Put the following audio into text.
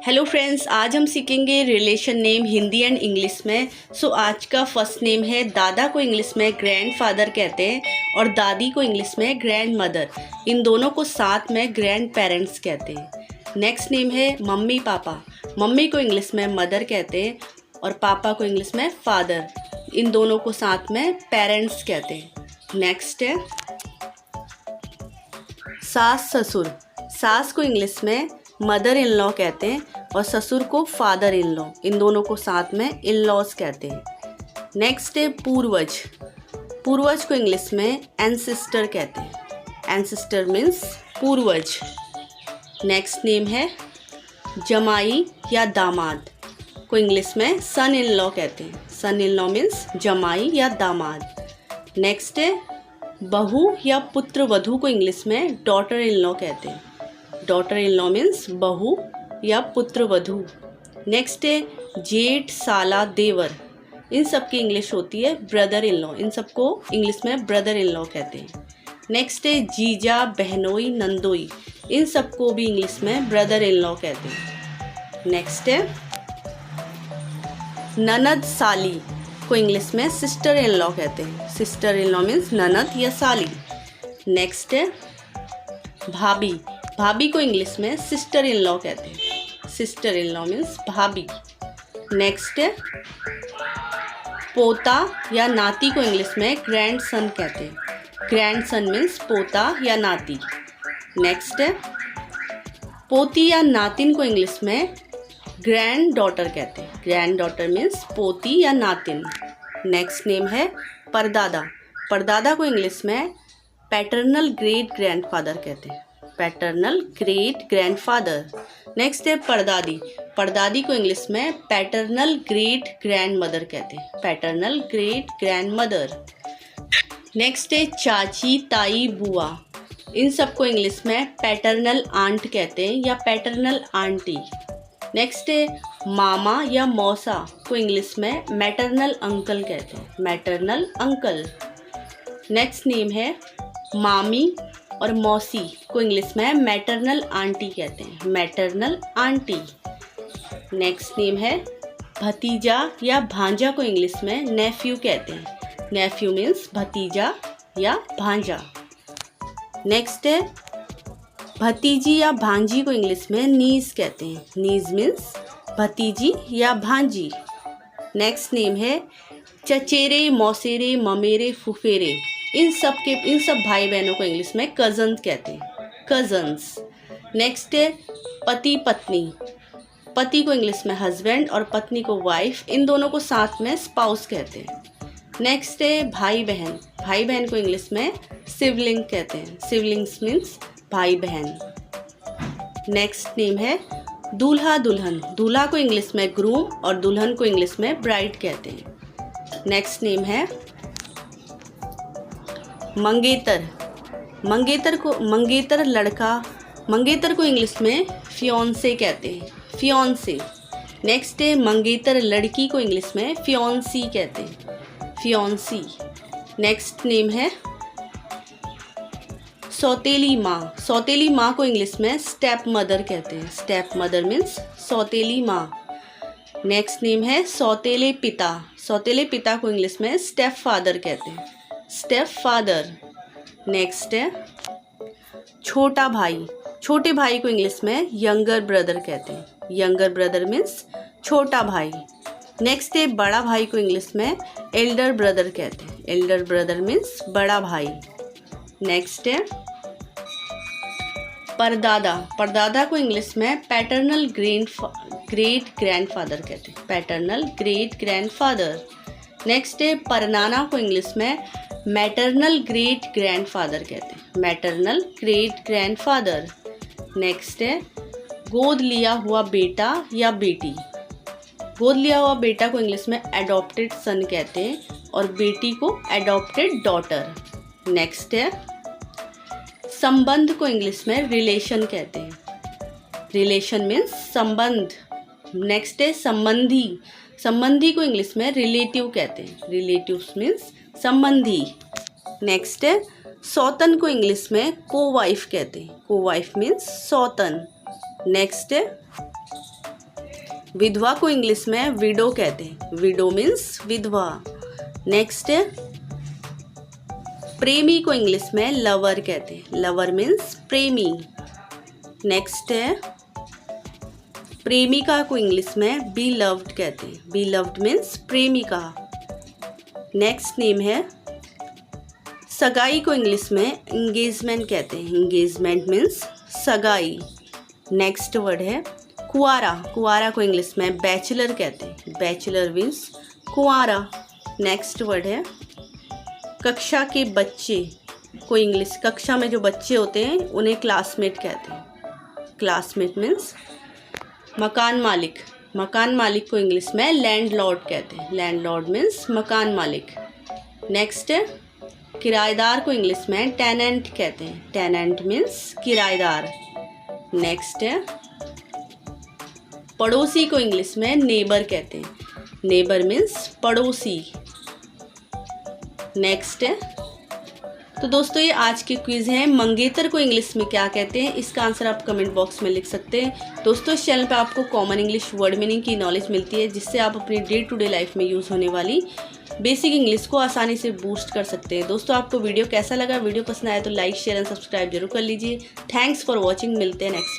Hello friends, आज हम सीखेंगे relation name Hindi and English में। आज का फर्स्ट नेम है दादा को इंग्लिश में ग्रैंडफादर कहते हैं और दादी को इंग्लिश में ग्रैंड मदर। इन दोनों को साथ में ग्रैंड पेरेंट्स कहते हैं। नेक्स्ट नेम है मम्मी पापा। मम्मी को इंग्लिश में मदर कहते हैं और पापा को इंग्लिश में फादर। इन दोनों को साथ में पेरेंट्स कहते हैं। नेक्स्ट है सास ससुर। सास को इंग्लिश में मदर इन लॉ कहते हैं और ससुर को फादर इन लॉ। इन दोनों को साथ में इन लॉज कहते हैं। नेक्स्ट है पूर्वज। पूर्वज को इंग्लिश में एंसेस्टर कहते हैं। एंसेस्टर मीन्स पूर्वज। नेक्स्ट नेम है जमाई या दामाद को इंग्लिश में सन इन लॉ कहते हैं। सन इन लॉ मीन्स जमाई या दामाद। नेक्स्ट है बहू या पुत्र वधू को इंग्लिश में डॉटर इन लॉ कहते हैं। डॉटर इन लॉ मीन्स बहू या पुत्र वधू। नेक्स्ट है जेठ साला देवर। इन सब की इंग्लिश होती है ब्रदर इन लॉ। इन सबको इंग्लिश में ब्रदर इन लॉ कहते हैं। नेक्स्ट है जीजा बहनोई नंदोई। इन सबको भी इंग्लिश में ब्रदर इन लॉ कहते हैं। नेक्स्ट है ननद साली को इंग्लिश में सिस्टर इन लॉ कहते हैं। सिस्टर इन लॉ मीन्स ननद या साली। नेक्स्ट है भाभी। भाभी को इंग्लिश में सिस्टर इन लॉ कहते हैं। सिस्टर इन लॉ मीन्स भाभी। नेक्स्ट है पोता या नाती को इंग्लिश में ग्रैंड सन कहते हैं। ग्रैंड सन मीन्स पोता या नाती। नेक्स्ट है पोती या नातिन को इंग्लिश में ग्रैंड डॉटर कहते हैं। ग्रैंड डॉटर मीन्स पोती या नातिन। नेक्स्ट नेम है परदादा। परदादा को इंग्लिश में पैटर्नल ग्रेट ग्रैंडफादर कहते हैं। Paternal great grandfather. नेक्स्ट है परदादी। परदादी को इंग्लिश में पैटर्नल ग्रेट ग्रैंड मदर कहते हैं। Paternal great grand mother. Next है चाची ताई बुआ। इन सबको इंग्लिश में पैटर्नल आंट कहते हैं या पैटर्नल आंटी। नेक्स्ट है मामा या मौसा को इंग्लिश में मैटरनल अंकल कहते हैं। Maternal uncle. नेक्स्ट नेम है मामी और मौसी को इंग्लिश में मैटरनल आंटी कहते हैं। Maternal aunty. नेक्स्ट नेम है भतीजा या भांजा को इंग्लिश में नेफ्यू कहते हैं। नेफ्यू मीन्स भतीजा या भांजा। नेक्स्ट है भतीजी या भांजी को इंग्लिश में नीज कहते हैं। नीज मीन्स भतीजी या भांजी। नेक्स्ट नेम है चचेरे मौसेरे ममेरे फुफेरे। इन सब भाई बहनों को इंग्लिश में कज़न्स कहते हैं। कज़न्स। नेक्स्ट है पति पत्नी। पति को इंग्लिश में हस्बैंड और पत्नी को वाइफ। इन दोनों को साथ में स्पाउस कहते हैं। नेक्स्ट है भाई बहन। भाई बहन को इंग्लिश में सिबलिंग कहते हैं। सिबलिंग्स मीन्स भाई बहन। नेक्स्ट नेम है दूल्हा दुल्हन। दूल्हा को इंग्लिश में ग्रूम और दुल्हन को इंग्लिश में ब्राइड कहते हैं। नेक्स्ट नेम है मंगेतर। मंगेतर लड़का। मंगेतर को इंग्लिश में फियोंसे कहते हैं। फियोंसे। नेक्स्ट है मंगेतर लड़की को इंग्लिश में फियोंसी कहते हैं। फियोंसी। नेक्स्ट नेम है सौतेली माँ। सौतेली माँ को इंग्लिश में स्टेप मदर कहते हैं। स्टेप मदर मीन्स सौतेली माँ। नेक्स्ट नेम है सौतेले पिता। सौतेले पिता को इंग्लिश में स्टेप फादर कहते हैं। Step father. नेक्स्ट है छोटा भाई। छोटे भाई को इंग्लिश में यंगर ब्रदर कहते हैं। यंगर ब्रदर मीन्स छोटा भाई। नेक्स्ट है बड़ा भाई को इंग्लिश में एल्डर ब्रदर कहते हैं। एल्डर ब्रदर मीन्स बड़ा भाई। नेक्स्ट है परदादा। परदादा को इंग्लिश में पैटर्नल ग्रेट ग्रैंडफादर कहते हैं। Paternal great grandfather. नेक्स्ट है परनाना को इंग्लिश में मैटरनल ग्रेट ग्रैंडफादर कहते हैं। Maternal great grandfather. नेक्स्ट है गोद लिया हुआ बेटा या बेटी। गोद लिया हुआ बेटा को इंग्लिश में एडॉप्टेड सन कहते हैं और बेटी को एडॉप्टेड डॉटर। नेक्स्ट है संबंध को इंग्लिश में रिलेशन कहते हैं। रिलेशन मीन्स संबंध। नेक्स्ट है संबंधी। संबंधी को इंग्लिश में रिलेटिव कहते हैं। रिलेटिव्स मीन्स संबंधी। नेक्स्ट है सौतन को इंग्लिश में को वाइफ कहते हैं। को वाइफ मीन्स सौतन। नेक्स्ट है विधवा को इंग्लिश में विडो कहते हैं, विडो मीन्स विधवा। नेक्स्ट है प्रेमी को इंग्लिश में लवर कहते हैं, लवर मीन्स प्रेमी। नेक्स्ट है प्रेमिका को इंग्लिश में बी लव्ड कहते हैं, बी लव्ड मीन्स प्रेमिका। नेक्स्ट नेम है सगाई को इंग्लिश में इंगेजमेंट कहते हैं, इंगेजमेंट मीन्स सगाई। नेक्स्ट वर्ड है कुआरा, कुआरा को इंग्लिश में बैचलर कहते हैं, बैचलर मीन्स कुआरा। नेक्स्ट वर्ड है कक्षा के बच्चे को इंग्लिश, कक्षा में जो बच्चे होते हैं उन्हें क्लासमेट कहते हैं, क्लासमेट मीन्स मकान मालिक, मकान मालिक को इंग्लिश में लैंडलॉर्ड कहते हैं, लैंडलॉर्ड मीन्स मकान मालिक। नेक्स्ट है किराएदार को इंग्लिश में टेनेंट कहते हैं, टेनेंट मीन्स किराएदार। नेक्स्ट है पड़ोसी को इंग्लिश में नेबर कहते हैं, नेबर मीन्स पड़ोसी। नेक्स्ट है तो दोस्तों ये आज के क्विज़ हैं। मंगेतर को इंग्लिश में क्या कहते हैं, इसका आंसर आप कमेंट बॉक्स में लिख सकते हैं। दोस्तों इस चैनल पे आपको कॉमन इंग्लिश वर्ड मीनिंग की नॉलेज मिलती है, जिससे आप अपनी डे टू डे लाइफ में यूज़ होने वाली बेसिक इंग्लिश को आसानी से बूस्ट कर सकते हैं। दोस्तों आपको वीडियो कैसा लगा, वीडियो पसंद आया तो लाइक शेयर एंड सब्सक्राइब जरूर कर लीजिए। थैंक्स फॉर वॉचिंग, मिलते हैं नेक्स्ट